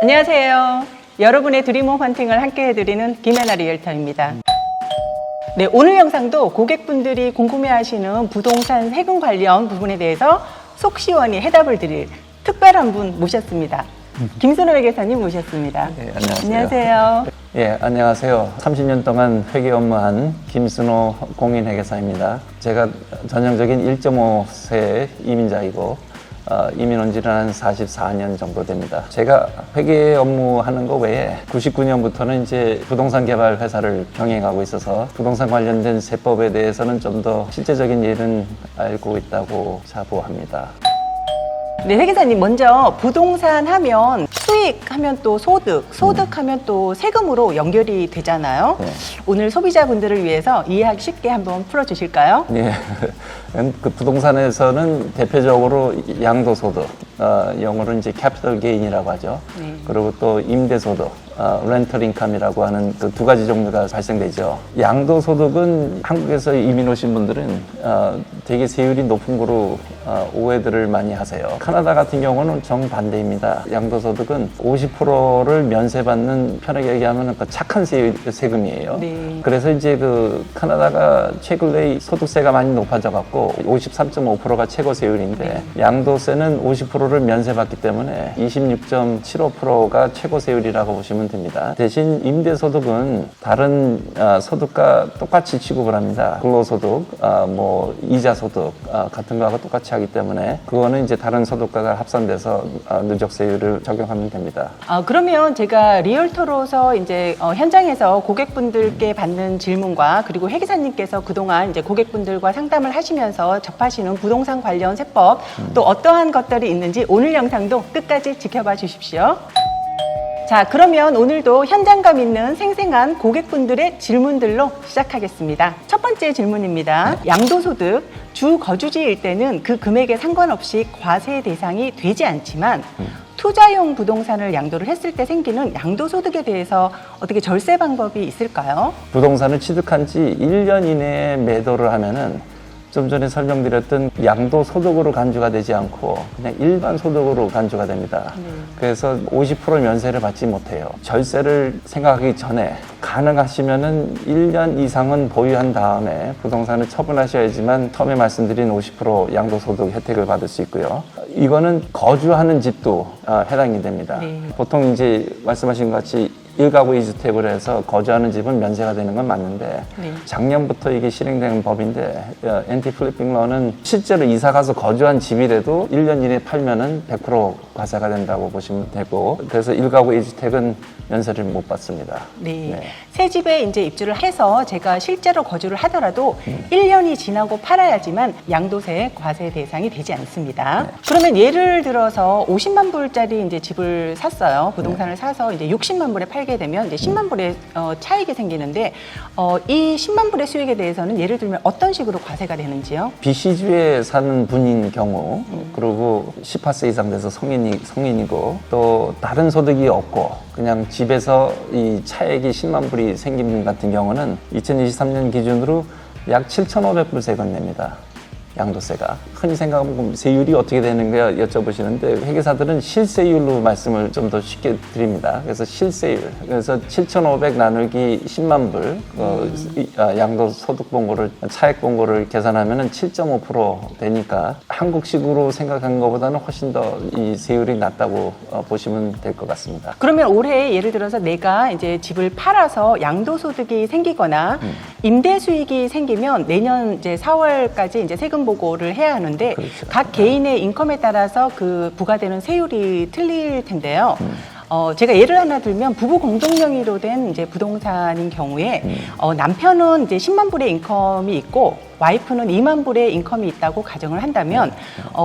안녕하세요. 여러분의 드림홈 헌팅을 함께 해드리는 김혜나 리얼터입니다. 네, 오늘 영상도 고객분들이 궁금해하시는 부동산 세금 관련 부분에 대해서 속 시원히 해답을 드릴 특별한 분 모셨습니다. 김순호 회계사님 모셨습니다. 네, 안녕하세요. 안녕하세요. 예, 안녕하세요. 30년 동안 회계 업무한 김순호 공인회계사입니다. 제가 전형적인 1.5세 이민자이고 이민 온 지는 한 44년 정도 됩니다. 제가 회계 업무하는 거 외에 99년부터는 이제 부동산 개발 회사를 병행하고 있어서 부동산 관련된 세법에 대해서는 좀 더 실제적인 일은 알고 있다고 자부합니다. 네, 회계사님 먼저 부동산 하면 수익 하면 또 소득, 소득 하면 또 세금으로 연결이 되잖아요. 네. 오늘 소비자분들을 위해서 이해하기 쉽게 한번 풀어주실까요? 예, 그 부동산에서는 대표적으로 양도소득, 영어로 이제 캐피털 게인이라고 하죠. 네. 그리고 또 임대소득, 렌털 인컴이라고 하는 그 두 가지 종류가 발생되죠. 양도소득은 한국에서 이민 오신 분들은 되게 세율이 높은 거로 오해들을 많이 하세요. 캐나다 같은 경우는 정반대입니다. 양도소득은 50%를 면세받는, 편하게 얘기하면 그 착한 세금이에요. 네. 그래서 이제 그 캐나다가 최근에 소득세가 많이 높아져 갖고 53.5%가 최고 세율인데 양도세는 50%를 면세받기 때문에 26.75%가 최고 세율이라고 보시면 됩니다. 대신 임대소득은 다른 소득과 똑같이 취급을 합니다. 근로소득, 뭐 이자소득 같은 거하고 똑같이 하기 때문에 그거는 이제 다른 소득과가 합산돼서 누적세율을 적용하면 됩니다. 그러면 제가 리얼터로서 이제 현장에서 고객분들께 받는 질문과 그리고 회계사님께서 그동안 이제 고객분들과 상담을 하시면서 접하시는 부동산 관련 세법 또 어떠한 것들이 있는지 오늘 영상도 끝까지 지켜봐 주십시오. 자, 그러면 오늘도 현장감 있는 생생한 고객분들의 질문들로 시작하겠습니다. 첫 번째 질문입니다. 양도소득, 주 거주지일 때는 그 금액에 상관없이 과세 대상이 되지 않지만 투자용 부동산을 양도를 했을 때 생기는 양도소득에 대해서 어떻게 절세 방법이 있을까요? 부동산을 취득한 지 1년 이내에 매도를 하면은 좀 전에 설명드렸던 양도소득으로 간주가 되지 않고 그냥 일반 소득으로 간주가 됩니다. 그래서 50% 면세를 받지 못해요. 절세를 생각하기 전에 가능하시면은 1년 이상은 보유한 다음에 부동산을 처분하셔야지만 처음에 말씀드린 50% 양도소득 혜택을 받을 수 있고요. 이거는 거주하는 집도 해당이 됩니다. 네. 보통 이제 말씀하신 것 같이 1가구 2주택으로 해서 거주하는 집은 면세가 되는 건 맞는데 네. 작년부터 이게 실행된 법인데 엔티 플리핑 러는 실제로 이사 가서 거주한 집이라도 1년 이내에 팔면은 100% 과세가 된다고 보시면 되고 그래서 1가구 2주택은 면세를 못 받습니다. 네. 네. 새 집에 이제 입주를 해서 제가 실제로 거주를 하더라도 1년이 지나고 팔아야지만 양도세 과세 대상이 되지 않습니다. 그러면 예를 들어서 50만 불짜리 이제 집을 샀어요. 부동산을 사서 이제 60만 불에 팔게 되면 이제 10만 불의 차익이 생기는데 이 10만 불의 수익에 대해서는 예를 들면 어떤 식으로 과세가 되는지요? 비시주에 사는 분인 경우 그리고 18세 이상 돼서 성인이고 또 다른 소득이 없고 그냥 집에서 이 차액이 10만 불이 생긴 분 같은 경우는 2023년 기준으로 약 7,500불 세금 냅니다. 양도세가. 흔히 생각하면 세율이 어떻게 되는 거야 여쭤보시는데 회계사들은 실세율로 말씀을 좀 더 쉽게 드립니다. 그래서 실세율. 그래서 7,500 나누기 10만 불 양도소득 본고를 차액 본고를 계산하면은 7.5% 되니까 한국식으로 생각한 것보다는 훨씬 더 이 세율이 낮다고 보시면 될 것 같습니다. 그러면 올해 예를 들어서 내가 이제 집을 팔아서 양도소득이 생기거나 임대 수익이 생기면 내년 이제 4월까지 이제 세금 보고를 해야 하는데 그렇죠. 각 개인의 인컴에 따라서 그 부과되는 세율이 틀릴 텐데요. 제가 예를 하나 들면 부부 공동 명의로 된 이제 부동산인 경우에 남편은 이제 10만 불의 인컴이 있고 와이프는 2만 불의 인컴이 있다고 가정을 한다면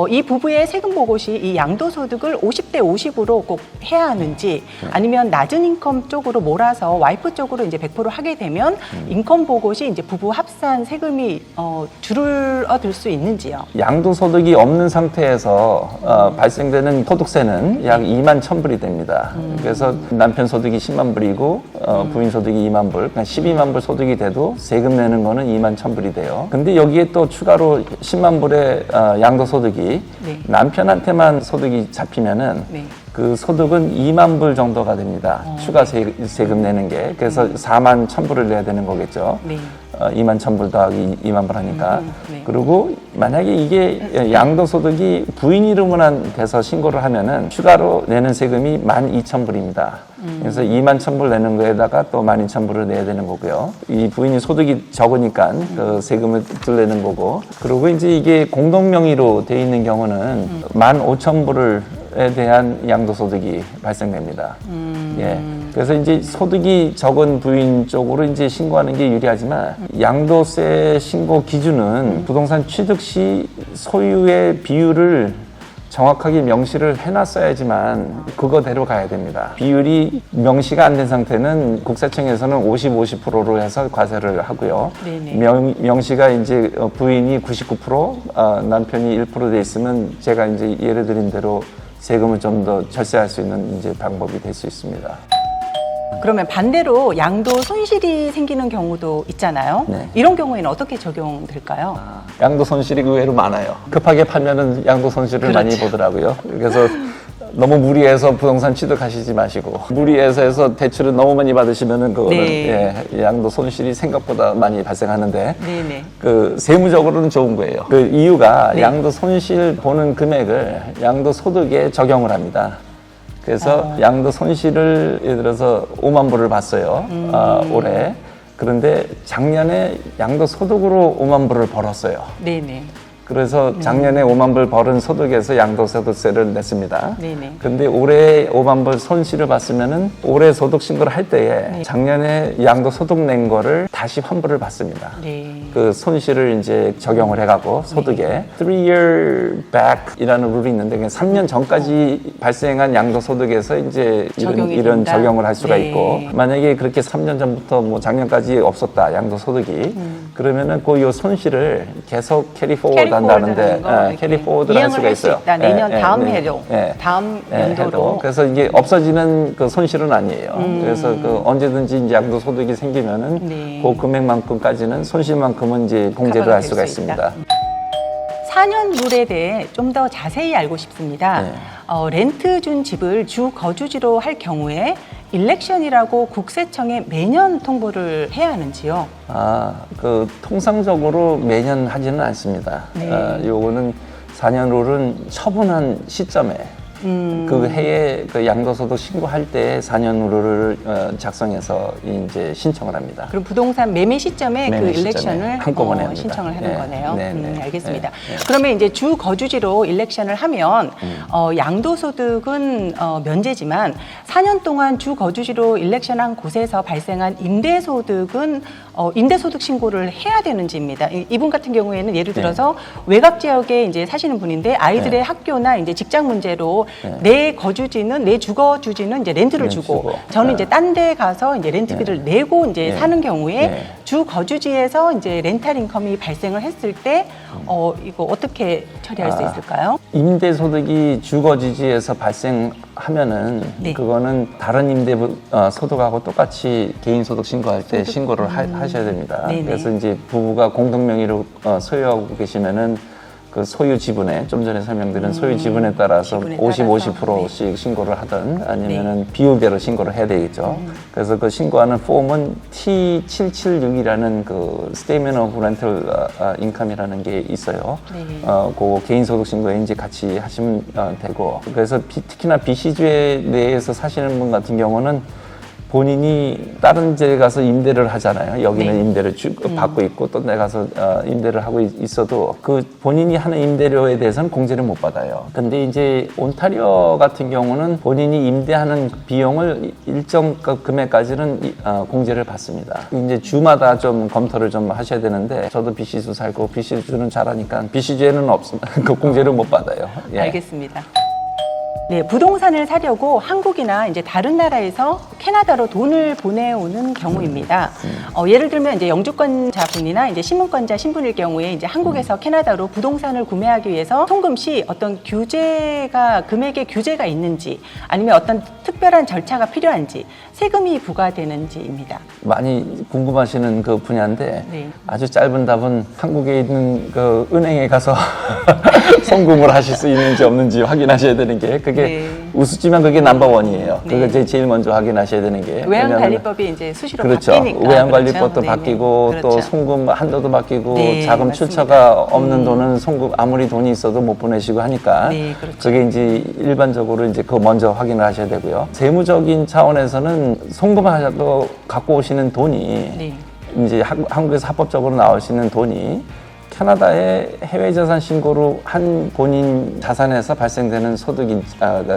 이 부부의 세금 보고시 이 양도소득을 50대 50으로 꼭 해야 하는지 아니면 낮은 인컴 쪽으로 몰아서 와이프 쪽으로 이제 100% 하게 되면 인컴 보고시 이제 부부 합산 세금이 줄어들 수 있는지요? 양도소득이 없는 상태에서 발생되는 소득세는 약 2만 1,000불이 됩니다. 그래서 남편 소득이 10만 불이고 부인 소득이 2만 불, 그러니까 12만 불 소득이 돼도 세금 내는 거는 2만 1,000불이 돼요. 근데 여기에 또 추가로 10만 불의 양도소득이 네. 남편한테만 소득이 잡히면은 네. 그 소득은 2만 불 정도가 됩니다. 추가 세금 내는 게. 그래서 4만 1,000불을 내야 되는 거겠죠. 네. 2만 1,000불 더하기 2만 불 하니까. 네. 그리고 만약에 이게 양도소득이 부인 이름으로 돼서 신고를 하면은 추가로 내는 세금이 12,000불입니다. 그래서 2만 1,000불 내는 거에다가 또 12,000불을 내야 되는 거고요. 이 부인이 소득이 적으니까 그 세금을 덜 내는 거고. 그리고 이제 이게 공동명의로 돼 있는 경우는 15,000불을 에 대한 양도소득이 발생됩니다. 예. 그래서 이제 소득이 적은 부인 쪽으로 이제 신고하는 게 유리하지만 양도세 신고 기준은 부동산 취득 시 소유의 비율을 정확하게 명시를 해놨어야지만 그거대로 가야 됩니다. 비율이 명시가 안 된 상태는 국세청에서는 50%로 해서 과세를 하고요. 네네. 명시가 이제 부인이 99%, 남편이 1%돼 있으면 제가 이제 예를 드린 대로 세금을 좀 더 절세할 수 있는 이제 방법이 될 수 있습니다. 그러면 반대로 양도 손실이 생기는 경우도 있잖아요. 네. 이런 경우에는 어떻게 적용될까요? 양도 손실이 의외로 많아요. 급하게 팔면은 양도 손실을 많이 그렇죠. 보더라고요. 그래서 너무 무리해서 부동산 취득하시지 마시고 무리해서 해서 대출을 너무 많이 받으시면은 그거는 네. 예, 양도 손실이 생각보다 많이 발생하는데 네네. 그 세무적으로는 좋은 거예요. 그 이유가 네. 양도 손실 보는 금액을 양도 소득에 적용을 합니다. 그래서 양도 손실을 예를 들어서 5만 불을 봤어요. 올해. 그런데 작년에 양도 소득으로 5만 불을 벌었어요. 네네. 그래서 작년에 5만 불 벌은 소득에서 양도소득세를 냈습니다. 네네. 근데 올해 5만 불 손실을 봤으면은 올해 소득 신고를 할 때에 작년에 양도소득 낸 거를 다시 환불을 받습니다. 네. 그 손실을 이제 적용을 해가고 소득에 3-year back이라는 룰이 있는데 그냥 3년 전까지 발생한 양도소득에서 이제 적용이 이런 된다? 적용을 할 수가 네. 있고 만약에 그렇게 3년 전부터 뭐 작년까지 없었다 양도소득이 그러면은 그 요 손실을 계속 캐리 포워드 한다는데 캐리 포워드를 할 수가 있어요. 있다. 내년 다음 네. 해로, 예. 다음 예, 연도로. 해도. 그래서 이게 없어지는 그 손실은 아니에요. 그래서 그 언제든지 이제 양도 소득이 생기면은 네. 그 금액만큼까지는 손실만큼은 이제 공제를 커버가 할 될 수가 수 있습니다. 4년 룰에 대해 좀 더 자세히 알고 싶습니다. 네. 렌트 준 집을 주 거주지로 할 경우에 일렉션이라고 국세청에 매년 통보를 해야 하는지요? 그 통상적으로 매년 하지는 않습니다. 네. 요거는 4년 룰은 처분한 시점에 그 해에 그 양도소득 신고할 때 4년 룰을 작성해서 이제 신청을 합니다. 그럼 부동산 매매 시점에 매매 그 시점에 일렉션을 한꺼번에 합니다. 신청을 하는 네, 거네요. 네, 네. 알겠습니다. 네, 네. 그러면 이제 주 거주지로 일렉션을 하면 양도소득은 면제지만 4년 동안 주 거주지로 일렉션한 곳에서 발생한 임대소득은 임대소득 신고를 해야 되는지입니다. 이분 같은 경우에는 예를 들어서 외곽 지역에 이제 사시는 분인데 아이들의 학교나 이제 직장 문제로 내 거주지는 내 주거 주지는 이제 렌트를 주고 저는 이제 딴 데 가서 이제 렌트비를 내고 이제 사는 경우에 주 거주지에서 이제 렌탈 인컴이 발생을 했을 때 이거 어떻게 처리할 수 있을까요? 임대소득이 주거지지에서 발생하면은 네. 그거는 다른 임대 소득하고 똑같이 개인소득 신고할 때 신고를 하셔야 됩니다. 네네. 그래서 이제 부부가 공동명의로 소유하고 계시면은 그 소유 지분에 좀 전에 설명드린 소유 지분에 따라서 지분에 50%씩 신고를 하든 아니면은 비율대로 신고를 해야 되겠죠. 그래서 그 신고하는 폼은 T776이라는 그 Statement of Rental Income이라는 게 있어요. 네. 그 개인소득 신고에 이제 같이 하시면 되고 그래서 특히나 비시주에 내에서 사시는 분 같은 경우는 본인이 다른 데 가서 임대를 하잖아요. 여기는 네. 임대를 받고 있고 또 내 가서 임대를 하고 있어도 그 본인이 하는 임대료에 대해서는 공제를 못 받아요. 근데 이제 온타리오 같은 경우는 본인이 임대하는 비용을 일정 금액까지는 공제를 받습니다. 이제 주마다 좀 검토를 좀 하셔야 되는데 저도 BC주 살고 BC주는 잘하니까 BC주에는 없습니다. 그 공제를 못 받아요. 예. 알겠습니다. 네, 부동산을 사려고 한국이나 이제 다른 나라에서 캐나다로 돈을 보내오는 경우입니다. 예를 들면 이제 영주권자분이나 이제 신문권자 신분일 경우에 이제 한국에서 캐나다로 부동산을 구매하기 위해서 송금 시 어떤 금액의 규제가 있는지 아니면 어떤 특별한 절차가 필요한지 세금이 부과되는지입니다. 많이 궁금하시는 그 분야인데 네. 아주 짧은 답은 한국에 있는 그 은행에 가서 송금을 하실 수 있는지 없는지 확인하셔야 되는 게 그게 네. 우습지만 그게 넘버원이에요. 네. 그거 제일 먼저 확인하셔야 되는 게 외환관리법이 이제 수시로 그렇죠. 바뀌니까 외환관리법도 그렇죠? 바뀌고 네네. 또 그렇죠. 송금 한도도 바뀌고 네, 자금 맞습니다. 출처가 없는 돈은 송금 아무리 돈이 있어도 못 보내시고 하니까 네, 그렇죠. 그게 이제 일반적으로 이제 그거 먼저 확인을 하셔야 되고요. 재무적인 차원에서는 송금하셔도 갖고 오시는 돈이 네. 이제 한국에서 합법적으로 나오시는 돈이 캐나다의 해외 자산 신고로 한 본인 자산에서 발생되는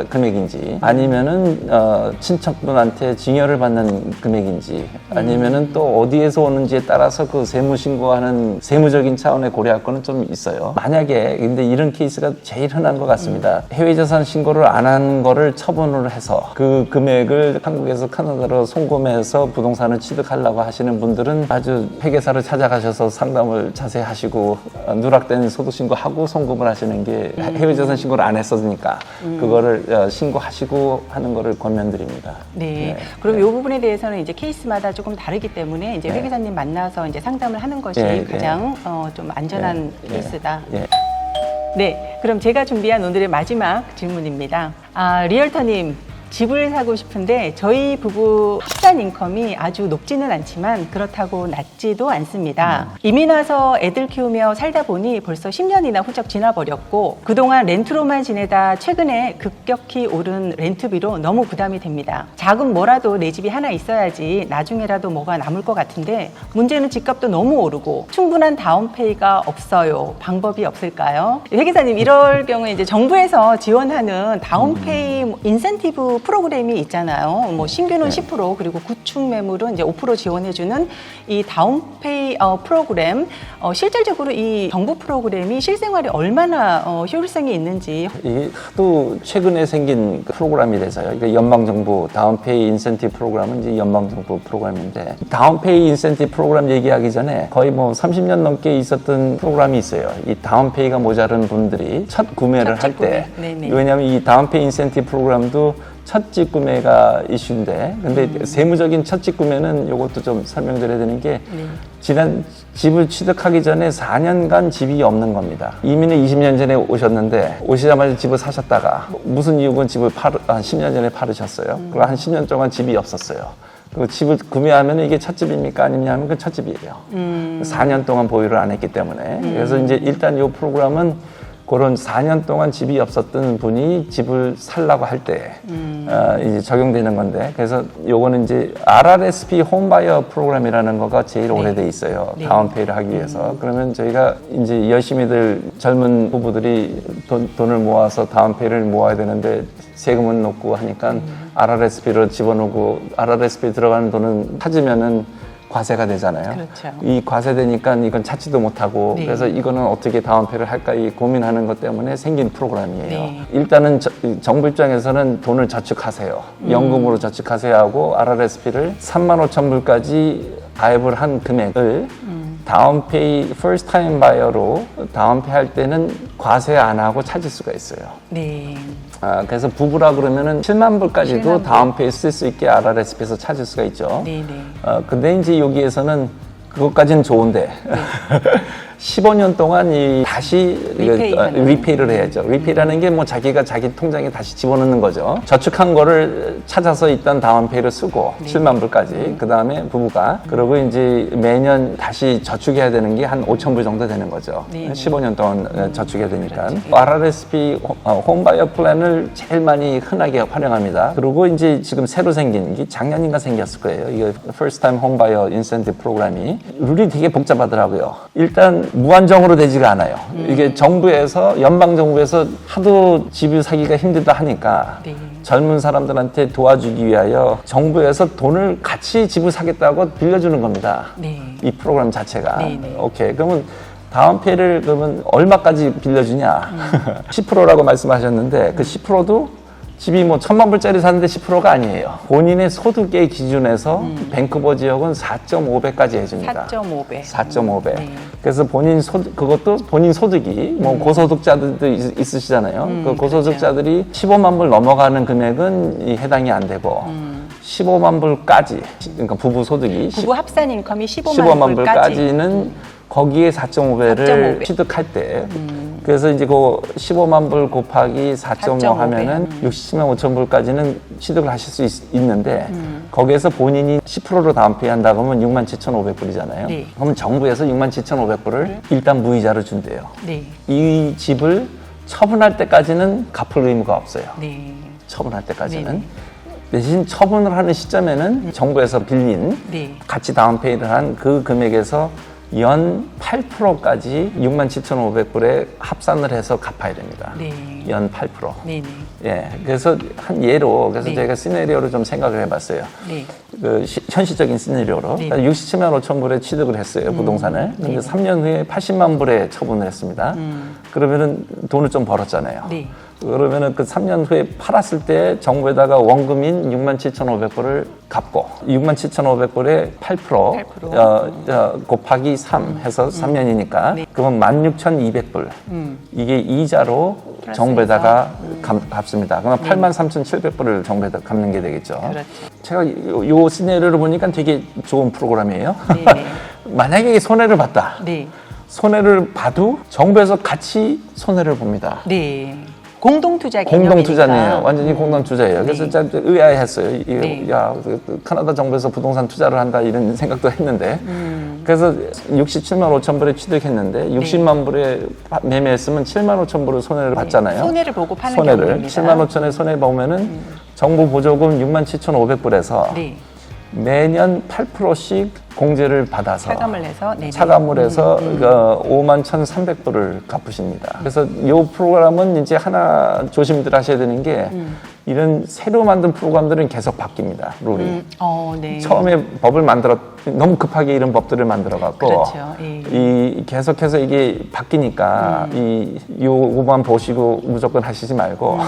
금액인지 아니면은 친척분한테 증여를 받는 금액인지 아니면은 또 어디에서 오는지에 따라서 그 세무 신고하는 세무적인 차원의 고려할 거는 좀 있어요. 만약에 근데 이런 케이스가 제일 흔한 것 같습니다. 해외 자산 신고를 안 한 거를 처분을 해서 그 금액을 한국에서 캐나다로 송금해서 부동산을 취득하려고 하시는 분들은 아주 회계사를 찾아가셔서 상담을 자세히 하시고 누락된 소득 신고하고 송금을 하시는 게 해외 자산 신고를 안 했었으니까 그거를 신고하시고 하는 거를 권면드립니다. 네. 그럼 이 부분에 대해서는 이제 케이스마다 조금 다르기 때문에 이제 네. 회계사님 만나서 이제 상담을 하는 것이 네, 가장 좀 안전한 네, 케이스다. 네. 네. 그럼 제가 준비한 오늘의 마지막 질문입니다. 리얼터님. 집을 사고 싶은데 저희 부부 합산 인컴이 아주 높지는 않지만 그렇다고 낮지도 않습니다. 이민 와서 애들 키우며 살다 보니 벌써 10년이나 훌쩍 지나버렸고 그동안 렌트로만 지내다 최근에 급격히 오른 렌트비로 너무 부담이 됩니다. 작은 뭐라도 내 집이 하나 있어야지 나중에라도 뭐가 남을 것 같은데 문제는 집값도 너무 오르고 충분한 다운페이가 없어요. 방법이 없을까요? 회계사님 이럴 경우에 이제 정부에서 지원하는 다운페이 인센티브 프로그램이 있잖아요. 뭐 신규는 10% 그리고 구축 매물은 이제 5% 지원해주는 이 다운페이 프로그램 실질적으로 이 정부 프로그램이 실생활에 얼마나 효율성이 있는지 이게 하도 최근에 생긴 그 프로그램이라서요. 이게 연방정부 다운페이 인센티브 프로그램은 이제 연방정부 프로그램인데 다운페이 인센티브 프로그램 얘기하기 전에 거의 뭐 30년 넘게 있었던 프로그램이 있어요. 이 다운페이가 모자른 분들이 첫 구매를 첫 할 때 네네. 왜냐하면 이 다운페이 인센티브 프로그램도 첫 집 구매가 이슈인데 근데 세무적인 첫 집 구매는 이것도 좀 설명드려야 되는 게 지난 집을 취득하기 전에 4년간 집이 없는 겁니다. 이민을 20년 전에 오셨는데 오시자마자 집을 사셨다가 무슨 이유건 집을 한 10년 전에 팔으셨어요. 그리고 한 10년 동안 집이 없었어요. 그 집을 구매하면 이게 첫 집입니까 아니냐 하면 그 첫 집이에요. 4년 동안 보유를 안 했기 때문에. 그래서 이제 일단 이 프로그램은 그런 4년 동안 집이 없었던 분이 집을 살라고 할 때 이제 적용되는 건데 그래서 요거는 이제 RRSP 홈바이어 프로그램이라는 거가 제일 오래돼 있어요. 네. 다운페이를 하기 위해서. 그러면 저희가 이제 열심히들 젊은 부부들이 돈을 모아서 다운페이를 모아야 되는데 세금은 높고 하니까 RRSP로 집어넣고 RRSP 들어가는 돈은 찾으면은 과세가 되잖아요. 그렇죠. 이 과세되니까 이건 찾지도 못하고 네. 그래서 이거는 어떻게 다운페이를 할까 이 고민하는 것 때문에 생긴 프로그램이에요. 네. 일단은 정부 입장에서는 돈을 저축하세요. 연금으로 저축하세요 하고 RRSP를 3만 5천 불까지 가입을 한 금액을 다운페이 first time buyer로 다운페이 할 때는 과세 안 하고 찾을 수가 있어요. 네. 그래서 부부라 그러면은 7만 불까지도 7만 불. 다운페이 쓸 수 있게 RRSP에서 찾을 수가 있죠. 네네. 근데 이제 여기에서는 그것까지는 좋은데 15년 동안 다시 리페이를 해야죠. 리페이라는 게 뭐 자기가 자기 통장에 다시 집어넣는 거죠. 저축한 거를 찾아서 일단 다운페이를 쓰고 7만 불까지 그 다음에 부부가 그리고 이제 매년 다시 저축해야 되는 게 한 5천 불 정도 되는 거죠. 네. 15년 동안 저축해야 되니까 RRSP 홈바이어 플랜을 제일 많이 흔하게 활용합니다. 그리고 이제 지금 새로 생긴 게 작년인가 생겼을 거예요. 이거 First Time Home Buyer Incentive 프로그램이 룰이 되게 복잡하더라고요. 일단 무한정으로 되지가 않아요. 이게 정부에서 연방 정부에서 하도 집을 사기가 힘들다 하니까 네. 젊은 사람들한테 도와주기 위하여 정부에서 돈을 같이 집을 사겠다고 빌려주는 겁니다. 네. 이 프로그램 자체가. 네, 네. 오케이. 그러면 다운페이를 그러면 얼마까지 빌려주냐? 10%라고 말씀하셨는데 그 10%도 집이 뭐 1,000만 불짜리 사는데 10%가 아니에요. 본인의 소득의 기준에서 밴크버 지역은 4.5배까지 해줍니다. 4.5배. 4.5배. 네. 그래서 본인 소득, 그것도 본인 소득이 뭐 고소득자들도 있으시잖아요. 그 고소득자들이 15만 불 넘어가는 금액은 해당이 안 되고 15만 불까지, 그러니까 부부 소득이 부부 합산 인컴이 15만 15만 불까지. 불까지는 거기에 4.5배를 4.5배. 취득할 때 그래서 이제 그 15만 불 곱하기 4.5 4.5 하면은 67만 5천 불까지는 취득을 하실 수 있는데 거기에서 본인이 10%로 다운페이 한다 그러면 67,500불이잖아요. 네. 그러면 정부에서 67,500불을 일단 무이자로 준대요. 네. 이 집을 처분할 때까지는 갚을 의무가 없어요. 네. 처분할 때까지는. 네네. 대신 처분을 하는 시점에는 정부에서 빌린 네. 같이 다운페이를 한 그 금액에서 연 8%까지 67,500불에 합산을 해서 갚아야 됩니다. 네. 연 8%. 네. 네. 예. 그래서 한 예로, 그래서 네. 저희가 시나리오를 좀 생각을 해봤어요. 네. 그 현실적인 시나리오로. 네. 67만 5천 불에 취득을 했어요, 부동산을. 근데 네. 3년 후에 80만 불에 처분을 했습니다. 그러면은 돈을 좀 벌었잖아요. 네. 그러면은 그 3년 후에 팔았을 때 정부에다가 원금인 67,500불을 갚고 67,500불에 8% 곱하기 3 해서 3년이니까 네. 그러면 16,200불 이게 이자로 정부에다가 갚습니다. 그러면 83,700불을 정부에다 갚는 게 되겠죠. 그렇죠. 제가 요 시나리오를 보니까 되게 좋은 프로그램이에요. 네. 만약에 손해를 봤다. 네. 손해를 봐도 정부에서 같이 손해를 봅니다. 네. 공동 투자 공동 투자네요. 완전히 공동 투자예요. 그래서 네. 좀 의아했어요. 이게 네. 야, 그 카나다 정부에서 부동산 투자를 한다 이런 생각도 했는데. 그래서 67만 5천 불에 취득했는데 60만 불에 매매했으면 7만 5천 불을 손해를 봤잖아요. 손해를 보고 파는 손해를 경우입니다. 7만 5천에 손해 보면은 정부 보조금 6만 7,500불에서 네. 매년 8%씩 공제를 받아서 차감을 해서 네. 차감을 해서 5만 1,300불을 갚으십니다. 그래서 이 프로그램은 이제 하나 조심들 하셔야 되는 게 이런 새로 만든 프로그램들은 계속 바뀝니다. 룰이. 네. 처음에 법을 너무 급하게 이런 법들을 만들어 갖고 그렇죠. 예. 이 계속해서 이게 바뀌니까 요거만 보시고 무조건 하시지 말고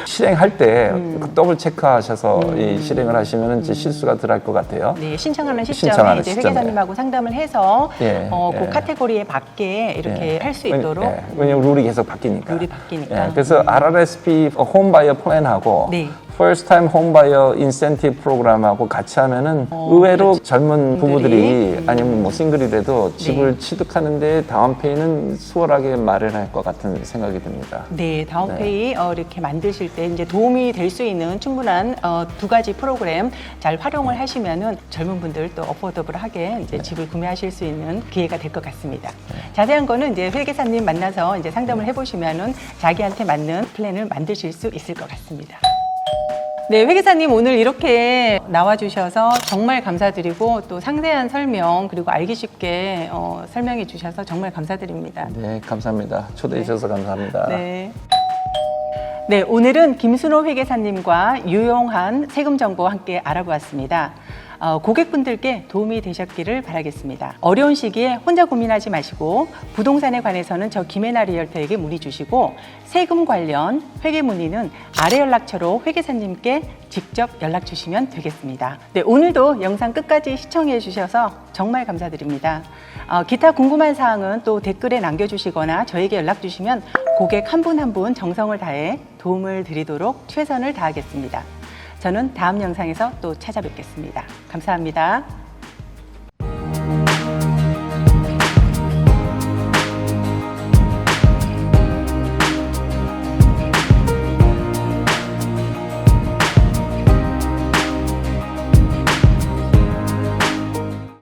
실행할 때 더블 체크하셔서 이 실행을 하시면 이제 실수가 덜 할 것 같아요. 네, 신청하는 시점에 신청하는 이제 시점에. 회계사님하고 상담을 해서 예, 그 예. 카테고리에 맞게 이렇게 예. 할 수 있도록 왜냐면 룰이 계속 바뀌니까. 룰이 바뀌니까. 그래서 RRSP 홈바이어 플랜하고 네. First Time Homebuyer Incentive 프로그램하고 같이 하면은 의외로 젊은 부부들이 아니면 뭐 싱글이라도 집을 취득하는데 다운페이는 수월하게 마련할 것 같은 생각이 듭니다. 네, 다운페이 이렇게 만드실 때 이제 도움이 될 수 있는 충분한 두 가지 프로그램 잘 활용을 하시면은 젊은 분들 또 어포더블하게 이제 집을 구매하실 수 있는 기회가 될 것 같습니다. 자세한 거는 이제 회계사님 만나서 이제 상담을 해보시면은 자기한테 맞는 플랜을 만드실 수 있을 것 같습니다. 네, 회계사님 오늘 이렇게 나와주셔서 정말 감사드리고 또 상세한 설명 그리고 알기 쉽게 설명해 주셔서 정말 감사드립니다. 네, 감사합니다. 초대해 주셔서 감사합니다. 네. 네, 오늘은 김순호 회계사님과 유용한 세금 정보 함께 알아보았습니다. 고객분들께 도움이 되셨기를 바라겠습니다. 어려운 시기에 혼자 고민하지 마시고 부동산에 관해서는 저 김혜나 리얼터에게 문의 주시고 세금 관련 회계 문의는 아래 연락처로 회계사님께 직접 연락 주시면 되겠습니다. 네, 오늘도 영상 끝까지 시청해 주셔서 정말 감사드립니다. 기타 궁금한 사항은 또 댓글에 남겨주시거나 저에게 연락 주시면 고객 한 분 한 분 정성을 다해 도움을 드리도록 최선을 다하겠습니다. 저는 다음 영상에서 또 찾아뵙겠습니다. 감사합니다.